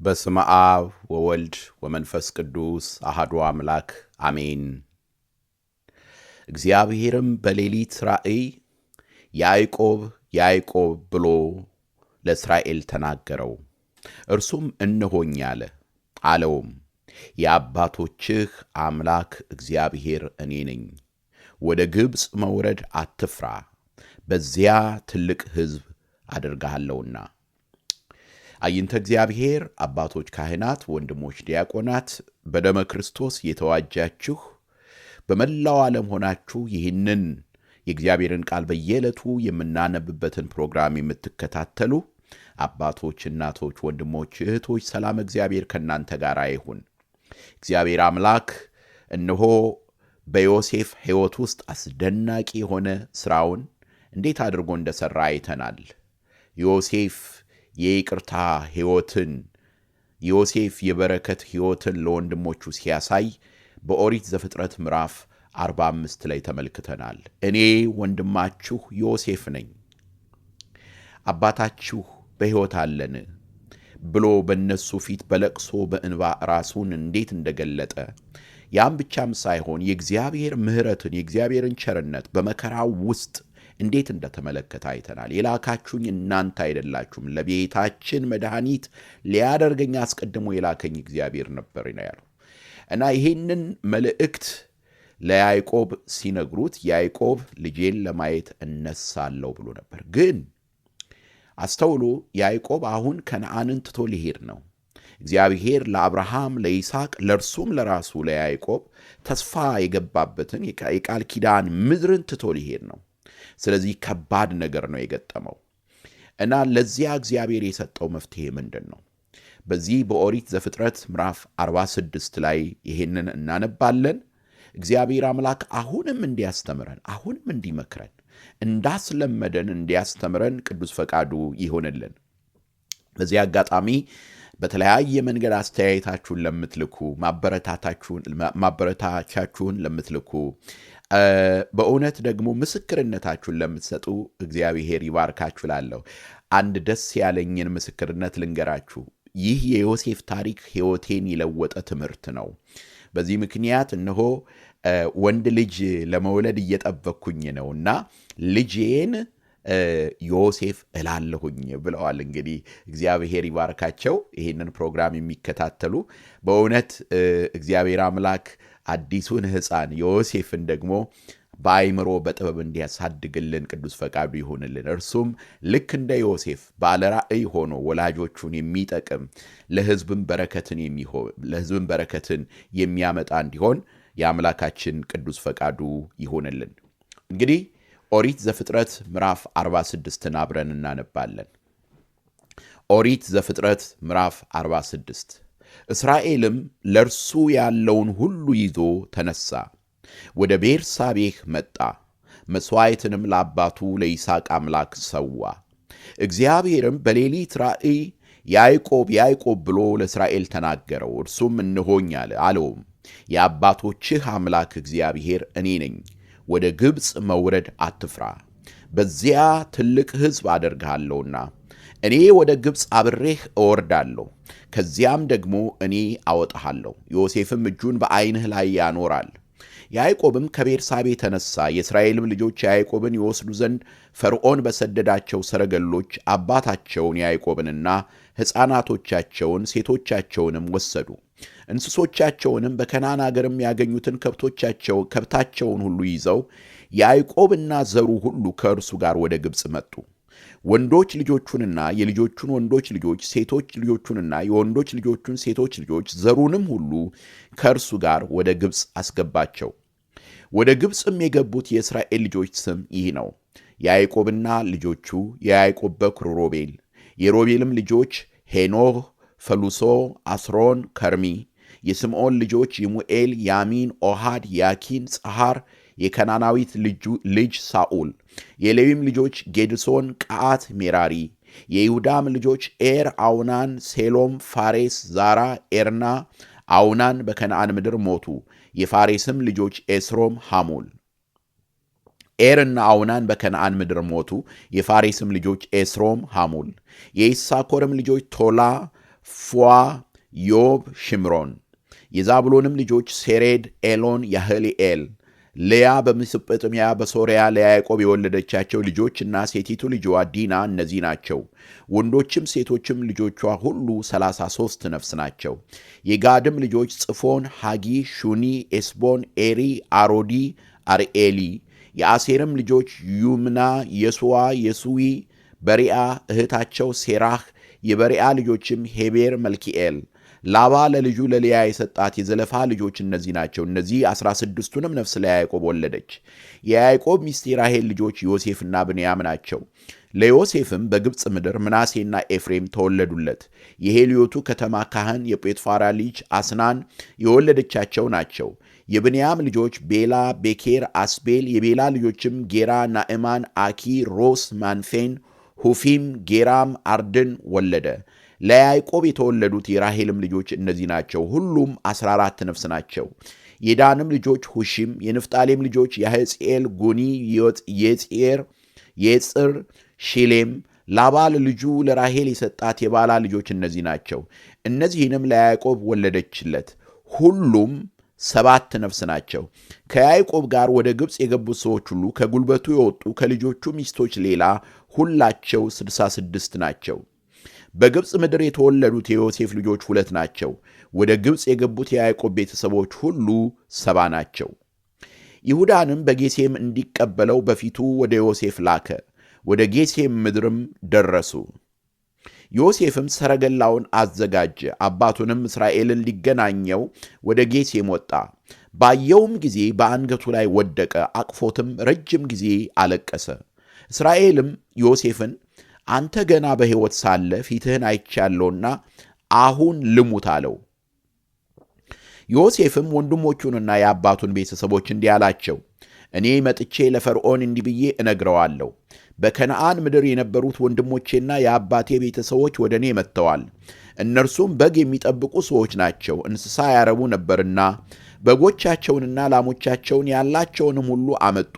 በስመ አብ ወወልድ ወመንፈስ ቅዱስ አሐዱ አምላክ አሜን። እግዚአብሔርም በሌሊት ራእይ ያዕቆብ ያዕቆብ ብሎ ለእስራኤል ተናገረው። እርሱም እነሆኝ አለ። አለውም የአባቶችህ አምላክ እግዚአብሔር እኔ ነኝ። ወደ ግብፅ መውረድ አትፍራ፣ በዚያ ትልቅ ሕዝብ አደርግሃለሁና። አይንተ እግዚአብሔር አባቶች ካህናት፣ ወንድሞች ዲያቆናት፣ በደመ ክርስቶስ የተዋጃችሁ በመላው ዓለም ሆናችሁ ይህንን የእግዚአብሔርን ቃል በየዕለቱ የምናነብበትን ፕሮግራም የምትከታተሉ አባቶች፣ እናቶች፣ ወንድሞች፣ እህቶች ሰላም እግዚአብሔር ከእናንተ ጋር ይሁን። እግዚአብሔር አምላክ እነሆ በዮሴፍ ሕይወት ውስጥ አስደናቂ የሆነ ሥራውን እንዴት አድርጎ እንደሠራ አይተናል። ዮሴፍ የይቅርታ ሕይወትን፣ ዮሴፍ የበረከት ሕይወትን ለወንድሞቹ ሲያሳይ በኦሪት ዘፍጥረት ምዕራፍ 45 ላይ ተመልክተናል። እኔ ወንድማችሁ ዮሴፍ ነኝ፣ አባታችሁ በሕይወት አለን ብሎ በእነሱ ፊት በለቅሶ በእንባ ራሱን እንዴት እንደገለጠ፣ ያም ብቻም ሳይሆን የእግዚአብሔር ምሕረትን የእግዚአብሔርን ቸርነት በመከራው ውስጥ እንዴት እንደተመለከተ አይተናል። የላካችሁኝ እናንተ አይደላችሁም፣ ለቤታችን መድኃኒት ሊያደርገኝ አስቀድሞ የላከኝ እግዚአብሔር ነበር ነው ያለው እና ይህንን መልእክት ለያዕቆብ ሲነግሩት ያዕቆብ ልጄን ለማየት እነሳለሁ ብሎ ነበር። ግን አስተውሎ ያዕቆብ አሁን ከነዓንን ትቶ ሊሄድ ነው። እግዚአብሔር ለአብርሃም፣ ለይስሐቅ፣ ለእርሱም ለራሱ ለያዕቆብ ተስፋ የገባበትን የቃል ኪዳን ምድርን ትቶ ሊሄድ ነው። ስለዚህ ከባድ ነገር ነው የገጠመው እና ለዚያ እግዚአብሔር የሰጠው መፍትሄ ምንድን ነው? በዚህ በኦሪት ዘፍጥረት ምዕራፍ 46 ላይ ይሄንን እናነባለን። እግዚአብሔር አምላክ አሁንም እንዲያስተምረን፣ አሁንም እንዲመክረን፣ እንዳስለመደን እንዲያስተምረን ቅዱስ ፈቃዱ ይሆንልን። በዚህ አጋጣሚ በተለያየ መንገድ አስተያየታችሁን ለምትልኩ፣ ማበረታቻችሁን ለምትልኩ፣ በእውነት ደግሞ ምስክርነታችሁን ለምትሰጡ እግዚአብሔር ይባርካችሁ እላለሁ። አንድ ደስ ያለኝን ምስክርነት ልንገራችሁ። ይህ የዮሴፍ ታሪክ ሕይወቴን የለወጠ ትምህርት ነው። በዚህ ምክንያት እነሆ ወንድ ልጅ ለመውለድ እየጠበቅኩኝ ነውና ልጄን ዮሴፍ እላለሁኝ ብለዋል። እንግዲህ እግዚአብሔር ይባርካቸው ይህንን ፕሮግራም የሚከታተሉ። በእውነት እግዚአብሔር አምላክ አዲሱን ሕፃን ዮሴፍን ደግሞ በአይምሮ በጥበብ እንዲያሳድግልን ቅዱስ ፈቃዱ ይሆንልን። እርሱም ልክ እንደ ዮሴፍ ባለ ራእይ ሆኖ ወላጆቹን የሚጠቅም ለሕዝብም በረከትን የሚያመጣ እንዲሆን የአምላካችን ቅዱስ ፈቃዱ ይሆንልን። እንግዲህ ኦሪት ዘፍጥረት ምዕራፍ 46ን አብረን እናነባለን። ኦሪት ዘፍጥረት ምዕራፍ 46 እስራኤልም ለእርሱ ያለውን ሁሉ ይዞ ተነሳ፣ ወደ ቤርሳቤህ መጣ፣ መሥዋዕትንም ለአባቱ ለይስሐቅ አምላክ ሰዋ። እግዚአብሔርም በሌሊት ራእይ ያዕቆብ ያዕቆብ ብሎ ለእስራኤል ተናገረው። እርሱም እነሆኝ አለ። አለውም የአባቶችህ አምላክ እግዚአብሔር እኔ ነኝ። ወደ ግብፅ መውረድ አትፍራ፣ በዚያ ትልቅ ሕዝብ አደርግሃለሁና እኔ ወደ ግብፅ አብሬህ እወርዳለሁ፣ ከዚያም ደግሞ እኔ አወጣሃለሁ። ዮሴፍም እጁን በዓይንህ ላይ ያኖራል። ያዕቆብም ከቤርሳቤ ተነሣ። የእስራኤልም ልጆች ያዕቆብን ይወስዱ ዘንድ ፈርዖን በሰደዳቸው ሰረገሎች አባታቸውን ያዕቆብንና ሕፃናቶቻቸውን ሴቶቻቸውንም ወሰዱ። እንስሶቻቸውንም በከናን አገርም ያገኙትን ከብታቸውን ሁሉ ይዘው ያዕቆብና ዘሩ ሁሉ ከእርሱ ጋር ወደ ግብፅ መጡ። ወንዶች ልጆቹንና የልጆቹን ወንዶች ልጆች፣ ሴቶች ልጆቹንና የወንዶች ልጆቹን ሴቶች ልጆች፣ ዘሩንም ሁሉ ከእርሱ ጋር ወደ ግብፅ አስገባቸው። ወደ ግብፅም የገቡት የእስራኤል ልጆች ስም ይህ ነው፣ ያዕቆብና ልጆቹ፣ የያዕቆብ በኵር ሮቤል። የሮቤልም ልጆች ሄኖህ፣ ፈሉሶ፣ አስሮን፣ ከርሚ። የስምዖን ልጆች ይሙኤል፣ ያሚን፣ ኦሃድ፣ ያኪን፣ ጸሐር፣ የከናናዊት ልጅ ሳኡል። የሌዊም ልጆች ጌድሶን፣ ቀዓት፣ ሜራሪ። የይሁዳም ልጆች ኤር፣ አውናን፣ ሴሎም፣ ፋሬስ፣ ዛራ፣ ኤርና አውናን በከነዓን ምድር ሞቱ። የፋሬስም ልጆች ኤስሮም፣ ሐሙል። ኤርና አውናን በከነዓን ምድር ሞቱ። የፋሬስም ልጆች ኤስሮም፣ ሐሙል። የይሳኮርም ልጆች ቶላ፣ ፉዋ፣ ዮብ፣ ሽምሮን። የዛብሎንም ልጆች ሴሬድ፣ ኤሎን፣ ያህልኤል። ልያ በሜሶጶጣሚያ በሶርያ ለያዕቆብ የወለደቻቸው ልጆችና ሴቲቱ ልጇ ዲና እነዚህ ናቸው። ወንዶችም ሴቶችም ልጆቿ ሁሉ 33 ነፍስ ናቸው። የጋድም ልጆች ጽፎን፣ ሐጊ፣ ሹኒ፣ ኤስቦን፣ ኤሪ፣ አሮዲ፣ አርኤሊ። የአሴርም ልጆች ዩምና፣ የሱዋ፣ የሱዊ፣ በሪአ እህታቸው ሴራህ። የበሪአ ልጆችም ሄቤር፣ መልኪኤል። ላባ ለልጁ ለልያ የሰጣት የዘለፋ ልጆች እነዚህ ናቸው። እነዚህ 16ቱንም ነፍስ ለያዕቆብ ወለደች። የያዕቆብ ሚስት የራሔል ልጆች ዮሴፍና ብንያም ናቸው። ለዮሴፍም በግብፅ ምድር ምናሴና ኤፍሬም ተወለዱለት። የሄልዮቱ ከተማ ካህን የጴጥፋራ ልጅ አስናን የወለደቻቸው ናቸው። የብንያም ልጆች ቤላ፣ ቤኬር፣ አስቤል። የቤላ ልጆችም ጌራ፣ ናዕማን፣ አኪ፣ ሮስ፣ ማንፌን፣ ሁፊም፣ ጌራም፣ አርድን ወለደ። ለያዕቆብ የተወለዱት የራሔልም ልጆች እነዚህ ናቸው። ሁሉም 14 ነፍስ ናቸው። የዳንም ልጆች ሁሺም። የንፍጣሌም ልጆች ያሕጽኤል፣ ጉኒ፣ የጽር፣ ሺሌም። ላባ ለልጁ ለራሔል የሰጣት የባላ ልጆች እነዚህ ናቸው። እነዚህንም ለያዕቆብ ወለደችለት። ሁሉም 7 ነፍስ ናቸው። ከያዕቆብ ጋር ወደ ግብፅ የገቡት ሰዎች ሁሉ ከጉልበቱ የወጡ ከልጆቹ ሚስቶች ሌላ ሁላቸው 66 ናቸው። በግብፅ ምድር የተወለዱት የዮሴፍ ልጆች 2 ናቸው። ወደ ግብፅ የገቡት የያዕቆብ ቤተሰቦች ሁሉ 70 ናቸው። ይሁዳንም በጌሴም እንዲቀበለው በፊቱ ወደ ዮሴፍ ላከ። ወደ ጌሴም ምድርም ደረሱ። ዮሴፍም ሰረገላውን አዘጋጀ። አባቱንም እስራኤልን ሊገናኘው ወደ ጌሴም ወጣ። ባየውም ጊዜ በአንገቱ ላይ ወደቀ፣ አቅፎትም ረጅም ጊዜ አለቀሰ። እስራኤልም ዮሴፍን አንተ ገና በሕይወት ሳለ ፊትህን አይቻለውና አሁን ልሙት አለው። ዮሴፍም ወንድሞቹንና የአባቱን ቤተሰቦች እንዲህ አላቸው፣ እኔ መጥቼ ለፈርዖን እንዲህ ብዬ እነግረዋለሁ፣ በከነዓን ምድር የነበሩት ወንድሞቼና የአባቴ ቤተሰቦች ወደ እኔ መጥተዋል። እነርሱም በግ የሚጠብቁ ሰዎች ናቸው፣ እንስሳ ያረቡ ነበርና በጎቻቸውንና ላሞቻቸውን ያላቸውንም ሁሉ አመጡ።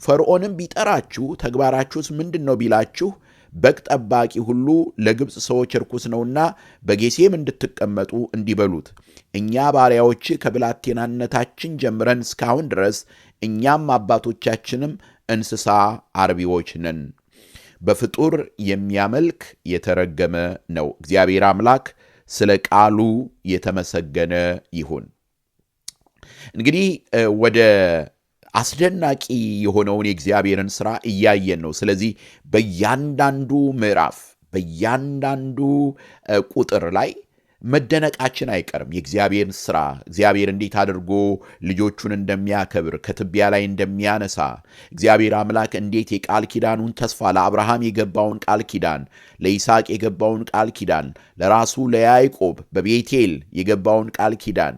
ፈርዖንም ቢጠራችሁ ተግባራችሁስ ምንድን ነው ቢላችሁ በግ ጠባቂ ሁሉ ለግብፅ ሰዎች ርኩስ ነውና በጌሴም እንድትቀመጡ እንዲበሉት፣ እኛ ባሪያዎች ከብላቴናነታችን ጀምረን እስካሁን ድረስ እኛም አባቶቻችንም እንስሳ አርቢዎች ነን። በፍጡር የሚያመልክ የተረገመ ነው። እግዚአብሔር አምላክ ስለ ቃሉ የተመሰገነ ይሁን። እንግዲህ ወደ አስደናቂ የሆነውን የእግዚአብሔርን ሥራ እያየን ነው። ስለዚህ በእያንዳንዱ ምዕራፍ በእያንዳንዱ ቁጥር ላይ መደነቃችን አይቀርም። የእግዚአብሔርን ሥራ እግዚአብሔር እንዴት አድርጎ ልጆቹን እንደሚያከብር ከትቢያ ላይ እንደሚያነሳ እግዚአብሔር አምላክ እንዴት የቃል ኪዳኑን ተስፋ ለአብርሃም የገባውን ቃል ኪዳን፣ ለይስሐቅ የገባውን ቃል ኪዳን፣ ለራሱ ለያዕቆብ በቤቴል የገባውን ቃል ኪዳን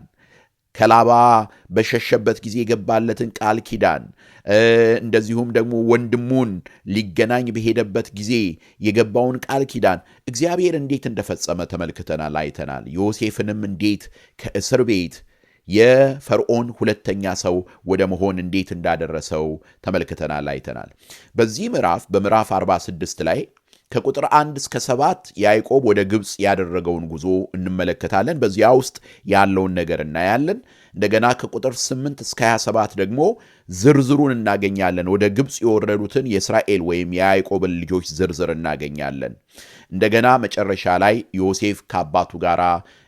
ከላባ በሸሸበት ጊዜ የገባለትን ቃል ኪዳን እንደዚሁም ደግሞ ወንድሙን ሊገናኝ በሄደበት ጊዜ የገባውን ቃል ኪዳን እግዚአብሔር እንዴት እንደፈጸመ ተመልክተናል፣ አይተናል። ዮሴፍንም እንዴት ከእስር ቤት የፈርዖን ሁለተኛ ሰው ወደ መሆን እንዴት እንዳደረሰው ተመልክተናል፣ አይተናል። በዚህ ምዕራፍ በምዕራፍ 46 ላይ ከቁጥር 1 እስከ 7 ያዕቆብ ወደ ግብፅ ያደረገውን ጉዞ እንመለከታለን። በዚያ ውስጥ ያለውን ነገር እናያለን። እንደገና ከቁጥር 8 እስከ 27 ደግሞ ዝርዝሩን እናገኛለን። ወደ ግብፅ የወረዱትን የእስራኤል ወይም የያዕቆብን ልጆች ዝርዝር እናገኛለን። እንደገና መጨረሻ ላይ ዮሴፍ ከአባቱ ጋር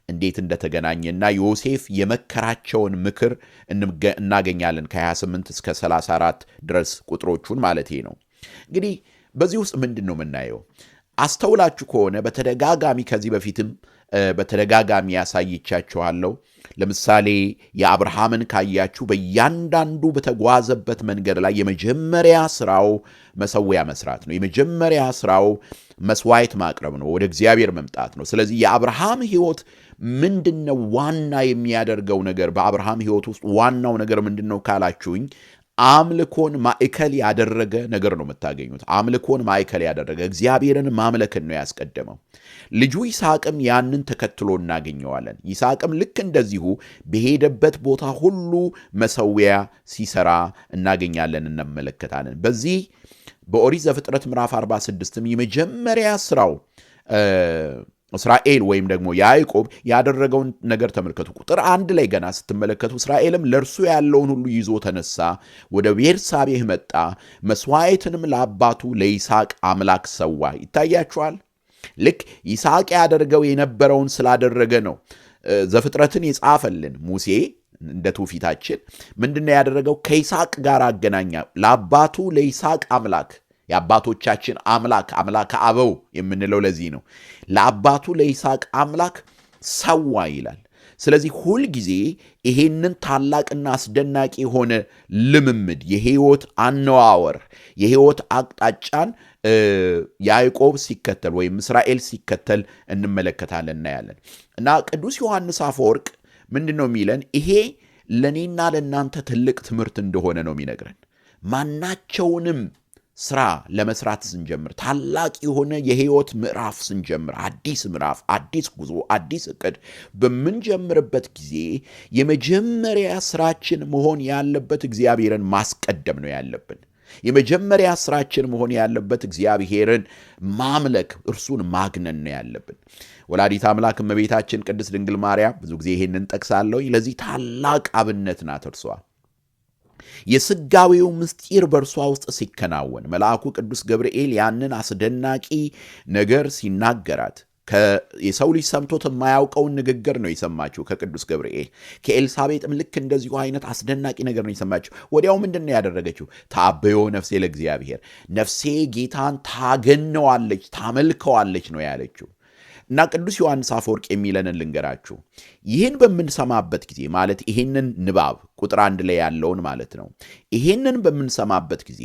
እንዴት እንደተገናኘና ዮሴፍ የመከራቸውን ምክር እናገኛለን። ከ28 እስከ 34 ድረስ ቁጥሮቹን ማለቴ ነው። እንግዲህ በዚህ ውስጥ ምንድን ነው የምናየው? አስተውላችሁ ከሆነ በተደጋጋሚ ከዚህ በፊትም በተደጋጋሚ ያሳይቻችኋለሁ። ለምሳሌ የአብርሃምን ካያችሁ በእያንዳንዱ በተጓዘበት መንገድ ላይ የመጀመሪያ ስራው መሰዊያ መስራት ነው። የመጀመሪያ ስራው መስዋዕት ማቅረብ ነው፣ ወደ እግዚአብሔር መምጣት ነው። ስለዚህ የአብርሃም ሕይወት ምንድነው? ዋና የሚያደርገው ነገር በአብርሃም ሕይወት ውስጥ ዋናው ነገር ምንድነው ካላችሁኝ አምልኮን ማዕከል ያደረገ ነገር ነው የምታገኙት። አምልኮን ማዕከል ያደረገ እግዚአብሔርን ማምለክን ነው ያስቀደመው። ልጁ ይስሐቅም ያንን ተከትሎ እናገኘዋለን። ይስሐቅም ልክ እንደዚሁ በሄደበት ቦታ ሁሉ መሰዊያ ሲሰራ እናገኛለን፣ እንመለከታለን። በዚህ በኦሪት ዘፍጥረት ምዕራፍ 46ም የመጀመሪያ ስራው እስራኤል ወይም ደግሞ ያዕቆብ ያደረገውን ነገር ተመልከቱ። ቁጥር 1 ላይ ገና ስትመለከቱ እስራኤልም ለእርሱ ያለውን ሁሉ ይዞ ተነሳ፣ ወደ ቤርሳቤህ መጣ፣ መሥዋዕትንም ለአባቱ ለይስሐቅ አምላክ ሰዋ። ይታያችኋል። ልክ ይስሐቅ ያደርገው የነበረውን ስላደረገ ነው ዘፍጥረትን የጻፈልን ሙሴ። እንደ ትውፊታችን ምንድነው ያደረገው? ከይስሐቅ ጋር አገናኛ። ለአባቱ ለይስሐቅ አምላክ፣ የአባቶቻችን አምላክ አምላከ አበው የምንለው ለዚህ ነው። ለአባቱ ለይስሐቅ አምላክ ሰዋ ይላል። ስለዚህ ሁል ጊዜ ይሄንን ታላቅና አስደናቂ የሆነ ልምምድ፣ የህይወት አነዋወር፣ የህይወት አቅጣጫን ያዕቆብ ሲከተል ወይም እስራኤል ሲከተል እንመለከታለን፣ እናያለን። እና ቅዱስ ዮሐንስ አፈወርቅ ምንድን ነው የሚለን? ይሄ ለእኔና ለእናንተ ትልቅ ትምህርት እንደሆነ ነው የሚነግረን። ማናቸውንም ስራ ለመስራት ስንጀምር፣ ታላቅ የሆነ የህይወት ምዕራፍ ስንጀምር፣ አዲስ ምዕራፍ፣ አዲስ ጉዞ፣ አዲስ እቅድ በምንጀምርበት ጊዜ የመጀመሪያ ስራችን መሆን ያለበት እግዚአብሔርን ማስቀደም ነው ያለብን። የመጀመሪያ ስራችን መሆን ያለበት እግዚአብሔርን ማምለክ፣ እርሱን ማግነን ነው ያለብን። ወላዲት አምላክ እመቤታችን ቅድስት ድንግል ማርያም ብዙ ጊዜ ይሄንን ጠቅሳለሁ። ለዚህ ታላቅ አብነት ናት እርሷ። የስጋዌው ምስጢር በእርሷ ውስጥ ሲከናወን መልአኩ ቅዱስ ገብርኤል ያንን አስደናቂ ነገር ሲናገራት የሰው ልጅ ሰምቶት የማያውቀውን ንግግር ነው የሰማችው ከቅዱስ ገብርኤል። ከኤልሳቤጥም ልክ እንደዚሁ አይነት አስደናቂ ነገር ነው የሰማችው። ወዲያው ምንድን ነው ያደረገችው? ታበዮ ነፍሴ ለእግዚአብሔር፣ ነፍሴ ጌታን ታገነዋለች፣ ታመልከዋለች ነው ያለችው። እና ቅዱስ ዮሐንስ አፈወርቅ የሚለንን ልንገራችሁ። ይህን በምንሰማበት ጊዜ ማለት ይህንን ንባብ ቁጥር 1 ላይ ያለውን ማለት ነው። ይህንን በምንሰማበት ጊዜ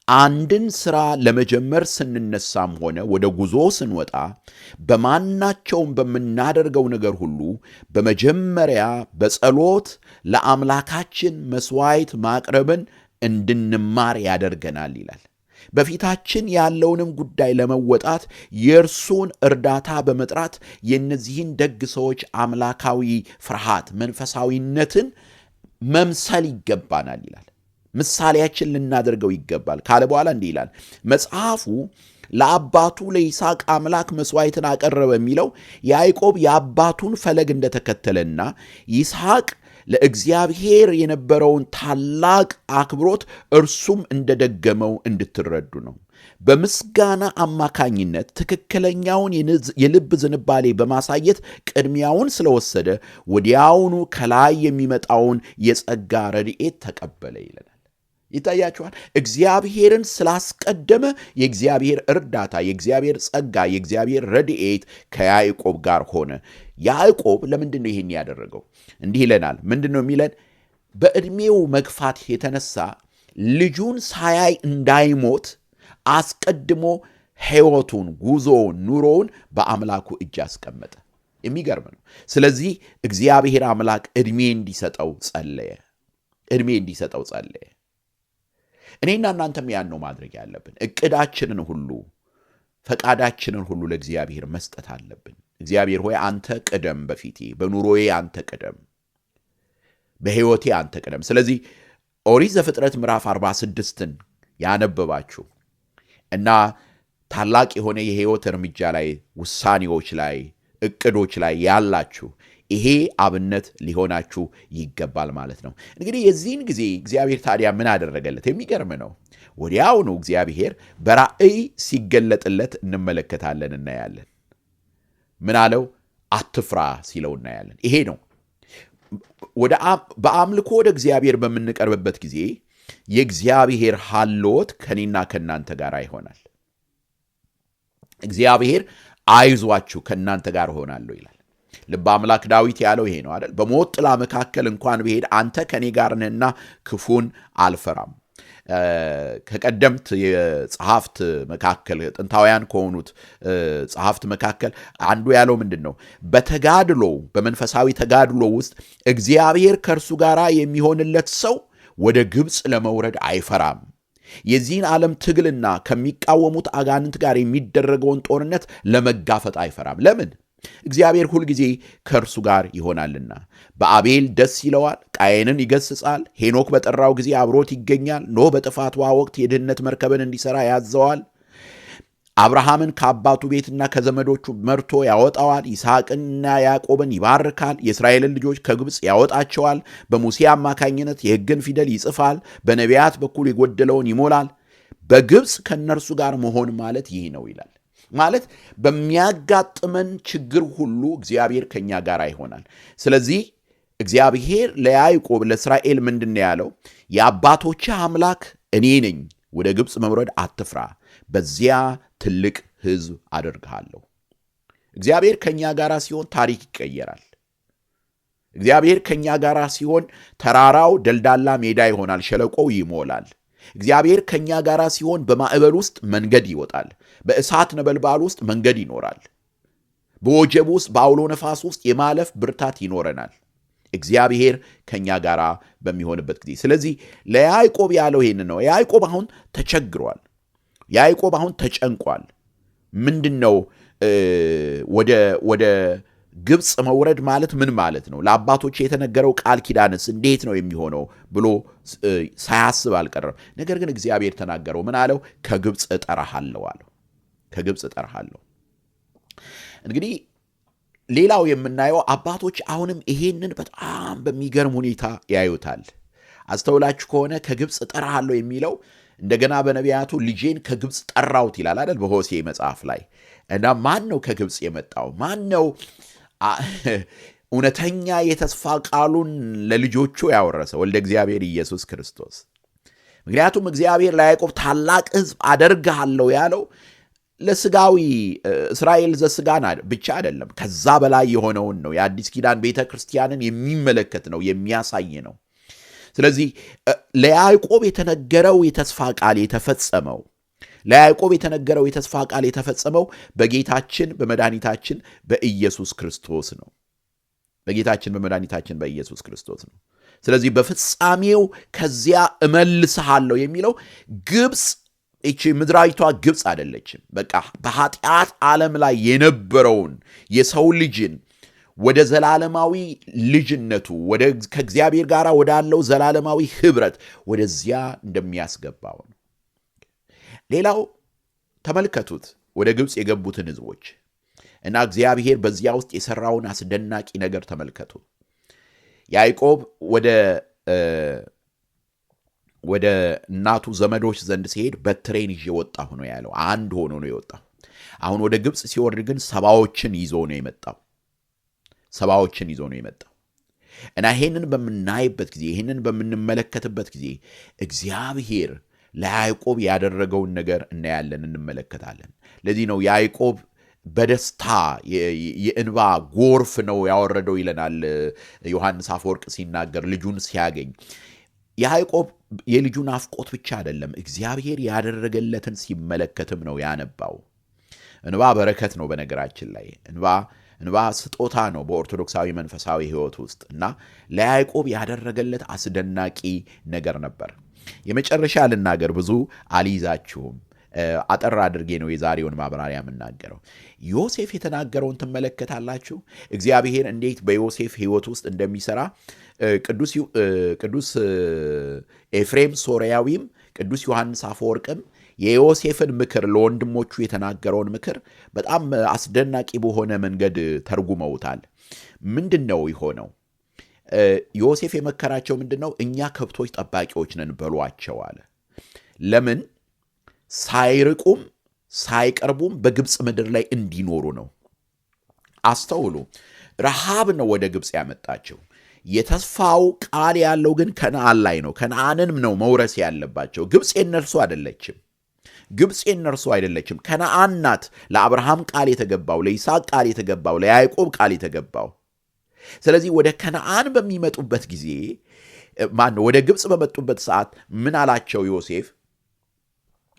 አንድን ሥራ ለመጀመር ስንነሳም ሆነ ወደ ጉዞ ስንወጣ በማናቸውም በምናደርገው ነገር ሁሉ በመጀመሪያ በጸሎት ለአምላካችን መሥዋዕት ማቅረብን እንድንማር ያደርገናል ይላል። በፊታችን ያለውንም ጉዳይ ለመወጣት የእርሱን እርዳታ በመጥራት የእነዚህን ደግ ሰዎች አምላካዊ ፍርሃት፣ መንፈሳዊነትን መምሰል ይገባናል ይላል። ምሳሌያችን ልናደርገው ይገባል ካለ በኋላ እንዲህ ይላል መጽሐፉ ለአባቱ ለይስሐቅ አምላክ መሥዋዕትን አቀረበ የሚለው ያዕቆብ የአባቱን ፈለግ እንደተከተለና ይስሐቅ ለእግዚአብሔር የነበረውን ታላቅ አክብሮት እርሱም እንደደገመው እንድትረዱ ነው። በምስጋና አማካኝነት ትክክለኛውን የልብ ዝንባሌ በማሳየት ቅድሚያውን ስለወሰደ ወዲያውኑ ከላይ የሚመጣውን የጸጋ ረድኤት ተቀበለ ይለናል። ይታያችኋል። እግዚአብሔርን ስላስቀደመ የእግዚአብሔር እርዳታ፣ የእግዚአብሔር ጸጋ፣ የእግዚአብሔር ረድኤት ከያዕቆብ ጋር ሆነ። ያዕቆብ ለምንድን ነው ይህን ያደረገው? እንዲህ ይለናል። ምንድን ነው የሚለን? በዕድሜው መግፋት የተነሳ ልጁን ሳያይ እንዳይሞት አስቀድሞ ሕይወቱን፣ ጉዞውን፣ ኑሮውን በአምላኩ እጅ አስቀመጠ። የሚገርም ነው። ስለዚህ እግዚአብሔር አምላክ ዕድሜ እንዲሰጠው ጸለየ። ዕድሜ እንዲሰጠው ጸለየ። እኔና እናንተም ያን ነው ማድረግ ያለብን። ዕቅዳችንን ሁሉ፣ ፈቃዳችንን ሁሉ ለእግዚአብሔር መስጠት አለብን። እግዚአብሔር ሆይ አንተ ቅደም፣ በፊቴ በኑሮዬ አንተ ቅደም፣ በሕይወቴ አንተ ቅደም። ስለዚህ ኦሪት ዘፍጥረት ምዕራፍ 46ን ያነበባችሁ እና ታላቅ የሆነ የሕይወት እርምጃ ላይ፣ ውሳኔዎች ላይ፣ ዕቅዶች ላይ ያላችሁ ይሄ አብነት ሊሆናችሁ ይገባል ማለት ነው። እንግዲህ የዚህን ጊዜ እግዚአብሔር ታዲያ ምን አደረገለት? የሚገርም ነው። ወዲያውኑ እግዚአብሔር በራእይ ሲገለጥለት እንመለከታለን፣ እናያለን። ምን አለው? አትፍራ ሲለው እናያለን። ይሄ ነው በአምልኮ ወደ እግዚአብሔር በምንቀርብበት ጊዜ የእግዚአብሔር ሀልዎት ከኔና ከእናንተ ጋር ይሆናል። እግዚአብሔር አይዟችሁ ከእናንተ ጋር እሆናለሁ ይላል። ልበ አምላክ ዳዊት ያለው ይሄ ነው አይደል? በሞት ጥላ መካከል እንኳን ብሄድ አንተ ከኔ ጋር ነህና ክፉን አልፈራም። ከቀደምት የጸሐፍት መካከል ጥንታውያን ከሆኑት ጸሐፍት መካከል አንዱ ያለው ምንድን ነው? በተጋድሎ በመንፈሳዊ ተጋድሎ ውስጥ እግዚአብሔር ከእርሱ ጋር የሚሆንለት ሰው ወደ ግብፅ ለመውረድ አይፈራም። የዚህን ዓለም ትግልና ከሚቃወሙት አጋንንት ጋር የሚደረገውን ጦርነት ለመጋፈጥ አይፈራም። ለምን? እግዚአብሔር ሁልጊዜ ከእርሱ ጋር ይሆናልና። በአቤል ደስ ይለዋል፣ ቃየንን ይገስጻል። ሄኖክ በጠራው ጊዜ አብሮት ይገኛል። ኖህ በጥፋት ውሃ ወቅት የድህነት መርከብን እንዲሠራ ያዘዋል። አብርሃምን ከአባቱ ቤትና ከዘመዶቹ መርቶ ያወጣዋል። ይስሐቅንና ያዕቆብን ይባርካል። የእስራኤልን ልጆች ከግብፅ ያወጣቸዋል። በሙሴ አማካኝነት የሕግን ፊደል ይጽፋል። በነቢያት በኩል የጎደለውን ይሞላል። በግብፅ ከእነርሱ ጋር መሆን ማለት ይህ ነው ይላል። ማለት በሚያጋጥመን ችግር ሁሉ እግዚአብሔር ከኛ ጋር ይሆናል። ስለዚህ እግዚአብሔር ለያዕቆብ ለእስራኤል ምንድን ነው ያለው? የአባቶችህ አምላክ እኔ ነኝ። ወደ ግብፅ መውረድ አትፍራ፣ በዚያ ትልቅ ሕዝብ አደርግሃለሁ። እግዚአብሔር ከኛ ጋር ሲሆን ታሪክ ይቀየራል። እግዚአብሔር ከኛ ጋር ሲሆን ተራራው ደልዳላ ሜዳ ይሆናል፣ ሸለቆው ይሞላል። እግዚአብሔር ከኛ ጋር ሲሆን በማዕበል ውስጥ መንገድ ይወጣል፣ በእሳት ነበልባል ውስጥ መንገድ ይኖራል፣ በወጀብ ውስጥ በአውሎ ነፋስ ውስጥ የማለፍ ብርታት ይኖረናል። እግዚአብሔር ከኛ ጋር በሚሆንበት ጊዜ። ስለዚህ ለያዕቆብ ያለው ይሄን ነው። ያዕቆብ አሁን ተቸግሯል። ያዕቆብ አሁን ተጨንቋል። ምንድነው ወደ ግብፅ መውረድ ማለት ምን ማለት ነው? ለአባቶች የተነገረው ቃል ኪዳንስ እንዴት ነው የሚሆነው ብሎ ሳያስብ አልቀረም። ነገር ግን እግዚአብሔር ተናገረው። ምን አለው? ከግብፅ እጠራሃለሁ አለው። ከግብፅ እጠራሃለሁ። እንግዲህ ሌላው የምናየው አባቶች አሁንም ይሄንን በጣም በሚገርም ሁኔታ ያዩታል። አስተውላችሁ ከሆነ ከግብፅ እጠራሃለሁ የሚለው እንደገና በነቢያቱ ልጄን ከግብፅ ጠራሁት ይላል አይደል? በሆሴዕ መጽሐፍ ላይ እና ማን ነው ከግብፅ የመጣው? ማን ነው እውነተኛ የተስፋ ቃሉን ለልጆቹ ያወረሰ? ወልደ እግዚአብሔር ኢየሱስ ክርስቶስ። ምክንያቱም እግዚአብሔር ለያዕቆብ ታላቅ ሕዝብ አደርግሃለሁ ያለው ለስጋዊ እስራኤል ዘስጋን ብቻ አይደለም፣ ከዛ በላይ የሆነውን ነው። የአዲስ ኪዳን ቤተ ክርስቲያንን የሚመለከት ነው፣ የሚያሳይ ነው። ስለዚህ ለያዕቆብ የተነገረው የተስፋ ቃል የተፈጸመው በጌታችን በመድኃኒታችን በኢየሱስ ክርስቶስ ነው። በጌታችን በመድኃኒታችን በኢየሱስ ክርስቶስ ነው። ስለዚህ በፍጻሜው ከዚያ እመልስሃለሁ የሚለው ግብፅ እቺ ምድራዊቷ ግብፅ አይደለችም። በቃ በኃጢአት ዓለም ላይ የነበረውን የሰው ልጅን ወደ ዘላለማዊ ልጅነቱ ከእግዚአብሔር ጋር ወዳለው ዘላለማዊ ህብረት ወደዚያ እንደሚያስገባው ነው። ሌላው ተመልከቱት፣ ወደ ግብፅ የገቡትን ህዝቦች እና እግዚአብሔር በዚያ ውስጥ የሰራውን አስደናቂ ነገር ተመልከቱ። ያዕቆብ ወደ እናቱ ዘመዶች ዘንድ ሲሄድ በትሬን ይዤ ወጣሁ ነው ያለው። አንድ ሆኖ ነው የወጣው። አሁን ወደ ግብፅ ሲወርድ ግን ሰባዎችን ይዞ ነው የመጣው። እና ይሄንን በምናይበት ጊዜ፣ ይሄንን በምንመለከትበት ጊዜ እግዚአብሔር ለያዕቆብ ያደረገውን ነገር እናያለን፣ እንመለከታለን። ለዚህ ነው ያዕቆብ በደስታ የእንባ ጎርፍ ነው ያወረደው ይለናል ዮሐንስ አፈወርቅ ሲናገር ልጁን ሲያገኝ። ያዕቆብ የልጁን አፍቆት ብቻ አይደለም፣ እግዚአብሔር ያደረገለትን ሲመለከትም ነው ያነባው። እንባ በረከት ነው። በነገራችን ላይ እንባ ስጦታ ነው በኦርቶዶክሳዊ መንፈሳዊ ሕይወት ውስጥ እና ለያዕቆብ ያደረገለት አስደናቂ ነገር ነበር። የመጨረሻ ልናገር፣ ብዙ አልይዛችሁም፣ አጠር አድርጌ ነው የዛሬውን ማብራሪያ የምናገረው። ዮሴፍ የተናገረውን ትመለከታላችሁ። እግዚአብሔር እንዴት በዮሴፍ ሕይወት ውስጥ እንደሚሰራ ቅዱስ ኤፍሬም ሶርያዊም ቅዱስ ዮሐንስ አፈወርቅም የዮሴፍን ምክር ለወንድሞቹ የተናገረውን ምክር በጣም አስደናቂ በሆነ መንገድ ተርጉመውታል። ምንድን ነው የሆነው? ዮሴፍ የመከራቸው ምንድን ነው? እኛ ከብቶች ጠባቂዎች ነን በሏቸው አለ። ለምን? ሳይርቁም ሳይቀርቡም በግብፅ ምድር ላይ እንዲኖሩ ነው። አስተውሉ። ረሃብ ነው ወደ ግብፅ ያመጣቸው። የተስፋው ቃል ያለው ግን ከነዓን ላይ ነው። ከነዓንም ነው መውረስ ያለባቸው። ግብፅ የነርሱ አይደለችም። ከነዓን ናት ለአብርሃም ቃል የተገባው፣ ለይስሐቅ ቃል የተገባው፣ ለያዕቆብ ቃል የተገባው። ስለዚህ ወደ ከነዓን በሚመጡበት ጊዜ ወደ ግብፅ በመጡበት ሰዓት ምን አላቸው ዮሴፍ?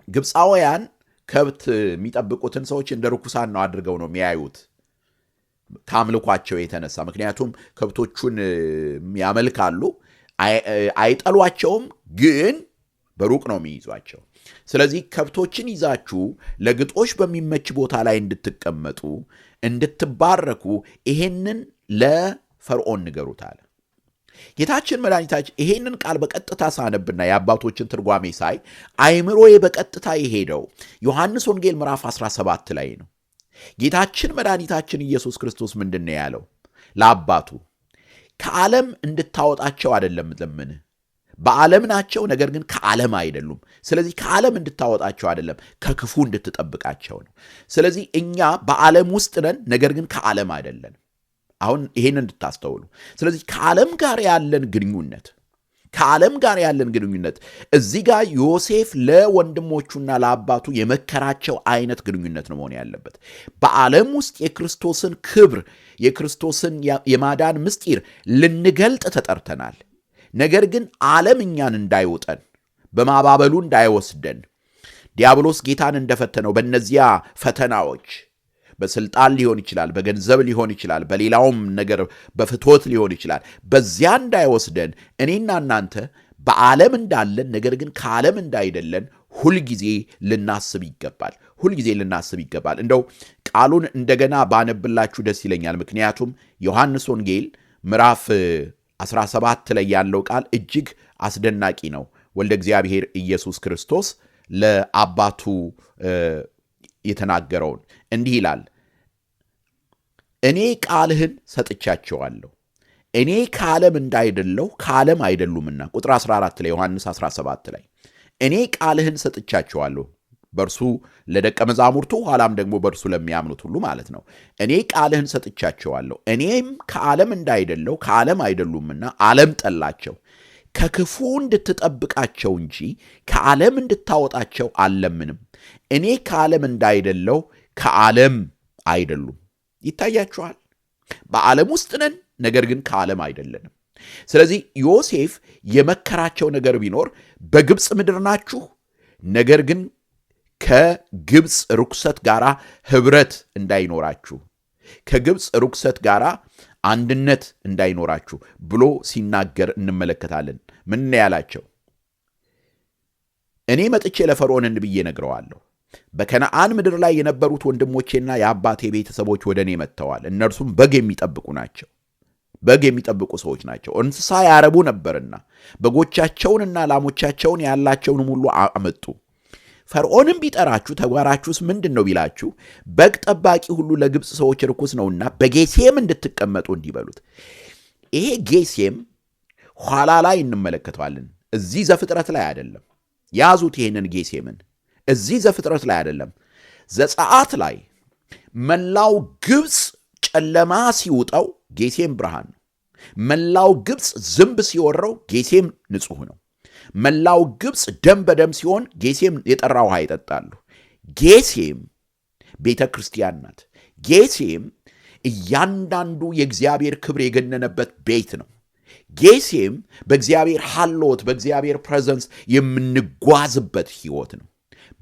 ግብፃውያን ከብት የሚጠብቁትን ሰዎች እንደ ርኩሳን ነው አድርገው ነው የሚያዩት ከአምልኳቸው የተነሳ። ምክንያቱም ከብቶቹን ያመልካሉ፣ አይጠሏቸውም፣ ግን በሩቅ ነው የሚይዟቸው። ስለዚህ ከብቶችን ይዛችሁ ለግጦሽ በሚመች ቦታ ላይ እንድትባረኩ ይሄንን ለፈርዖን ንገሩት አለ። ጌታችን መድኃኒታችን ይሄንን ቃል በቀጥታ ሳነብና የአባቶችን ትርጓሜ ሳይ አይምሮዬ በቀጥታ የሄደው ዮሐንስ ወንጌል ምዕራፍ 17 ላይ ነው። ጌታችን መድኃኒታችን ኢየሱስ ክርስቶስ ምንድን ነው ያለው ለአባቱ? ከዓለም እንድታወጣቸው አይደለም ለምን፣ በዓለም ናቸው፣ ነገር ግን ከዓለም አይደሉም። ስለዚህ ከዓለም እንድታወጣቸው አይደለም፣ ከክፉ እንድትጠብቃቸው ነው። ስለዚህ እኛ በዓለም ውስጥ ነን፣ ነገር ግን ከዓለም አይደለን። አሁን ይሄን እንድታስተውሉ። ስለዚህ ከዓለም ጋር ያለን ግንኙነት እዚህ ጋር ዮሴፍ ለወንድሞቹና ለአባቱ የመከራቸው አይነት ግንኙነት ነው መሆን ያለበት። በዓለም ውስጥ የክርስቶስን ክብር የክርስቶስን የማዳን ምስጢር ልንገልጥ ተጠርተናል። ነገር ግን ዓለም እኛን እንዳይውጠን፣ በማባበሉ እንዳይወስደን፣ ዲያብሎስ ጌታን እንደፈተነው በእነዚያ ፈተናዎች በስልጣን ሊሆን ይችላል፣ በገንዘብ ሊሆን ይችላል፣ በሌላውም ነገር በፍትወት ሊሆን ይችላል፣ በዚያ እንዳይወስደን እኔና እናንተ በዓለም እንዳለን ነገር ግን ከዓለም እንዳይደለን ሁልጊዜ ልናስብ ይገባል። እንደው ቃሉን እንደገና ባነብላችሁ ደስ ይለኛል። ምክንያቱም ዮሐንስ ወንጌል ምዕራፍ 17 ላይ ያለው ቃል እጅግ አስደናቂ ነው። ወልደ እግዚአብሔር ኢየሱስ ክርስቶስ ለአባቱ የተናገረውን እንዲህ ይላል፣ እኔ ቃልህን ሰጥቻቸዋለሁ፣ እኔ ከዓለም እንዳይደለሁ ከዓለም አይደሉምና። ቁጥር 14 ላይ ዮሐንስ 17 ላይ እኔ ቃልህን ሰጥቻቸዋለሁ፣ በእርሱ ለደቀ መዛሙርቱ ኋላም ደግሞ በእርሱ ለሚያምኑት ሁሉ ማለት ነው። እኔ ቃልህን ሰጥቻቸዋለሁ፣ እኔም ከዓለም እንዳይደለሁ ከዓለም አይደሉምና ዓለም ጠላቸው፣ ከክፉ እንድትጠብቃቸው እንጂ ከዓለም እንድታወጣቸው አልለምንም። እኔ ከዓለም እንዳይደለሁ ከዓለም አይደሉም። ይታያችኋል። በዓለም ውስጥ ነን፣ ነገር ግን ከዓለም አይደለንም። ስለዚህ ዮሴፍ የመከራቸው ነገር ቢኖር በግብፅ ምድር ናችሁ፣ ነገር ግን ከግብፅ ርኩሰት ጋር ኅብረት እንዳይኖራችሁ፣ ከግብፅ ርኩሰት ጋር አንድነት እንዳይኖራችሁ ብሎ ሲናገር እንመለከታለን። ምን ያላቸው? እኔ መጥቼ ለፈርዖን እንዲህ ብዬ ነግረዋለሁ፣ በከነዓን ምድር ላይ የነበሩት ወንድሞቼና የአባቴ ቤተሰቦች ወደ እኔ መጥተዋል። እነርሱም በግ የሚጠብቁ ሰዎች ናቸው። እንስሳ ያረቡ ነበርና በጎቻቸውንና ላሞቻቸውን ያላቸውንም ሁሉ አመጡ። ፈርዖንም ቢጠራችሁ ተግባራችሁስ ምንድን ነው ቢላችሁ፣ በግ ጠባቂ ሁሉ ለግብፅ ሰዎች ርኩስ ነውና በጌሴም እንድትቀመጡ እንዲበሉት። ይሄ ጌሴም ኋላ ላይ እንመለከተዋለን። እዚህ ዘፍጥረት ላይ አይደለም። ያዙት ይሄንን ጌሴምን። እዚህ ዘፍጥረት ላይ አይደለም፣ ዘጸአት ላይ መላው ግብፅ ጨለማ ሲውጠው ጌሴም ብርሃን ነው። መላው ግብፅ ዝንብ ሲወረው ጌሴም ንጹሕ ነው። መላው ግብፅ ደም በደም ሲሆን ጌሴም የጠራ ውሃ ይጠጣሉ። ጌሴም ቤተ ክርስቲያን ናት። ጌሴም እያንዳንዱ የእግዚአብሔር ክብር የገነነበት ቤት ነው። ጌሴም በእግዚአብሔር ሐልዎት በእግዚአብሔር ፕሬዘንስ የምንጓዝበት ሕይወት ነው።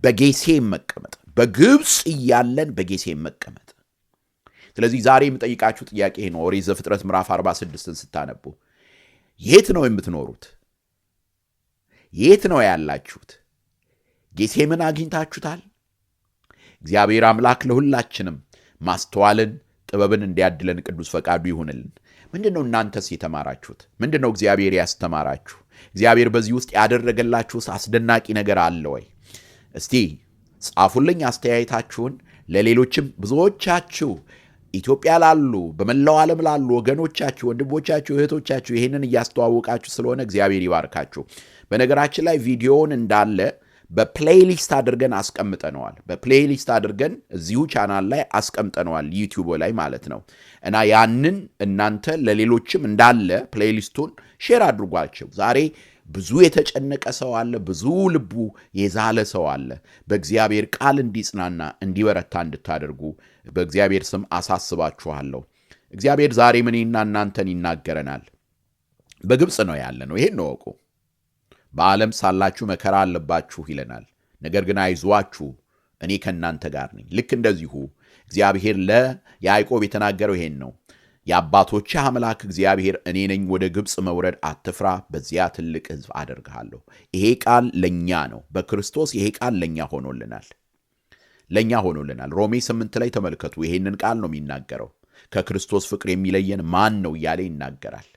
በጌሴም መቀመጥ፣ በግብፅ እያለን በጌሴም መቀመጥ። ስለዚህ ዛሬ የምጠይቃችሁ ጥያቄ ነው። ኦሪት ዘፍጥረት ምዕራፍ 46ን ስታነቡ የት ነው የምትኖሩት? የት ነው ያላችሁት? ጌሴምን አግኝታችሁታል? እግዚአብሔር አምላክ ለሁላችንም ማስተዋልን ጥበብን እንዲያድለን ቅዱስ ፈቃዱ ይሁንልን። ምንድነው እናንተስ የተማራችሁት? ምንድነው እግዚአብሔር ያስተማራችሁ? እግዚአብሔር በዚህ ውስጥ ያደረገላችሁስ አስደናቂ ነገር አለ ወይ? እስቲ ጻፉልኝ አስተያየታችሁን። ለሌሎችም ብዙዎቻችሁ ኢትዮጵያ ላሉ በመላው ዓለም ላሉ ወገኖቻችሁ፣ ወንድሞቻችሁ፣ እህቶቻችሁ ይህንን እያስተዋወቃችሁ ስለሆነ እግዚአብሔር ይባርካችሁ። በነገራችን ላይ ቪዲዮውን እንዳለ በፕሌይሊስት አድርገን አስቀምጠነዋል። በፕሌይሊስት አድርገን እዚሁ ቻናል ላይ አስቀምጠነዋል፣ ዩቲዩብ ላይ ማለት ነው። እና ያንን እናንተ ለሌሎችም እንዳለ ፕሌይሊስቱን ሼር አድርጓቸው። ዛሬ ብዙ የተጨነቀ ሰው አለ፣ ብዙ ልቡ የዛለ ሰው አለ። በእግዚአብሔር ቃል እንዲጽናና እንዲበረታ እንድታደርጉ በእግዚአብሔር ስም አሳስባችኋለሁ። እግዚአብሔር ዛሬ እኔና እናንተን ይናገረናል። በግብፅ ነው ያለ ነው፣ ይሄን እወቁ። በዓለም ሳላችሁ መከራ አለባችሁ ይለናል። ነገር ግን አይዟችሁ እኔ ከእናንተ ጋር ነኝ። ልክ እንደዚሁ እግዚአብሔር ለያዕቆብ የተናገረው ይሄን ነው። የአባቶችህ አምላክ እግዚአብሔር እኔ ነኝ፣ ወደ ግብፅ መውረድ አትፍራ፣ በዚያ ትልቅ ሕዝብ አደርግሃለሁ። ይሄ ቃል ለእኛ ነው። በክርስቶስ ይሄ ቃል ለእኛ ሆኖልናል። ሮሜ 8 ላይ ተመልከቱ። ይሄንን ቃል ነው የሚናገረው። ከክርስቶስ ፍቅር የሚለየን ማን ነው እያለ ይናገራል።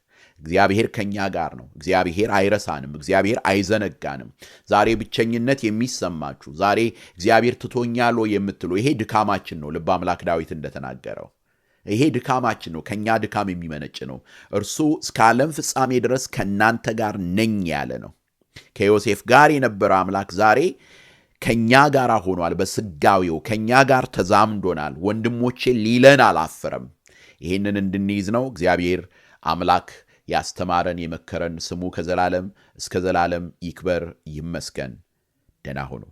እግዚአብሔር ከኛ ጋር ነው። እግዚአብሔር አይረሳንም። እግዚአብሔር አይዘነጋንም። ዛሬ ብቸኝነት የሚሰማችሁ፣ ዛሬ እግዚአብሔር ትቶኛል የምትሉ፣ ይሄ ድካማችን ነው። ልበ አምላክ ዳዊት እንደተናገረው ይሄ ድካማችን ነው፣ ከኛ ድካም የሚመነጭ ነው። እርሱ እስከ ዓለም ፍጻሜ ድረስ ከእናንተ ጋር ነኝ ያለ ነው። ከዮሴፍ ጋር የነበረ አምላክ ዛሬ ከኛ ጋር ሆኗል። በስጋዊው ከኛ ጋር ተዛምዶናል። ወንድሞቼ ሊለን አላፈረም። ይህንን እንድንይዝ ነው እግዚአብሔር አምላክ ያስተማረን የመከረን። ስሙ ከዘላለም እስከ ዘላለም ይክበር ይመስገን። ደህና ሁኑ።